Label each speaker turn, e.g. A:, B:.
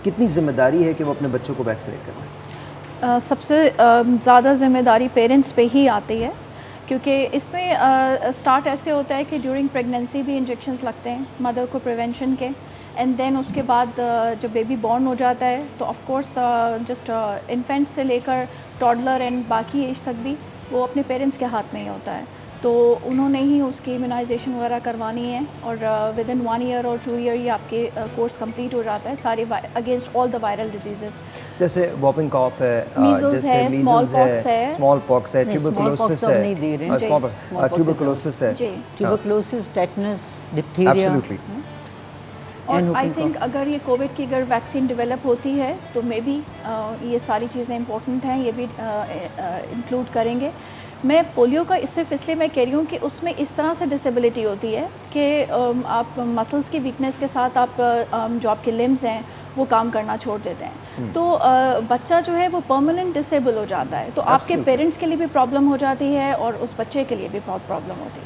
A: کتنی ذمہ داری ہے کہ وہ اپنے بچوں کو ویکسینیٹ کریں؟
B: سب سے زیادہ ذمہ داری پیرنٹس پہ ہی آتی ہے، کیونکہ اس میں اسٹارٹ ایسے ہوتا ہے کہ ڈیورنگ پریگننسی بھی انجیکشنز لگتے ہیں مدر کو پریونشن کے، اینڈ دین اس کے بعد جب بیبی بورن ہو جاتا ہے تو آف کورس جسٹ انفینٹ سے لے کر ٹاڈلر اینڈ باقی ایج تک بھی وہ اپنے پیرنٹس کے ہاتھ میں ہی ہوتا ہے، تو انہوں نے ہی اس کی امیونائزیشن وغیرہ کروانی ہے، اور ود ان 1 ایئر اور 2 ایئر یہ آپ کے کورس کمپلیٹ ہو جاتا ہے سارے اگینسٹ آل دا وائرل ڈیزیزز،
A: جیسے واپنگ کاف ہے،
B: میزلز ہے، اسمال پاکس ہے،
A: اسمال پاکس ہے،
C: اسمال پاکس
A: ٹیوبرکلوسس
C: تو ہم
A: ہے،
C: نہیں دے رہے ہیں،
A: ٹیوبرکلوسس ہے،
B: جی،
C: ٹیوبرکلوسس، ٹیٹنس، ڈپتھیریا.
A: ایبسلیوٹلی.
B: اور آئی تھنک اگر یہ کووڈ کی اگر ویکسین ڈیولپ ہوتی ہے تو مے بی یہ ساری چیزیں امپورٹنٹ ہیں، یہ بھی انکلوڈ کریں گے. میں پولیو کا صرف اس لیے میں کہہ رہی ہوں کہ اس میں اس طرح سے ڈسیبلٹی ہوتی ہے کہ آپ مسلس کی ویکنیس کے ساتھ آپ جو آپ کے لمز ہیں وہ کام کرنا چھوڑ دیتے ہیں، تو بچہ جو ہے وہ پرماننٹ ڈسیبل ہو جاتا ہے، تو آپ کے پیرنٹس کے لیے بھی پرابلم ہو جاتی ہے اور اس بچے کے لیے بھی بہت پرابلم ہوتی ہے.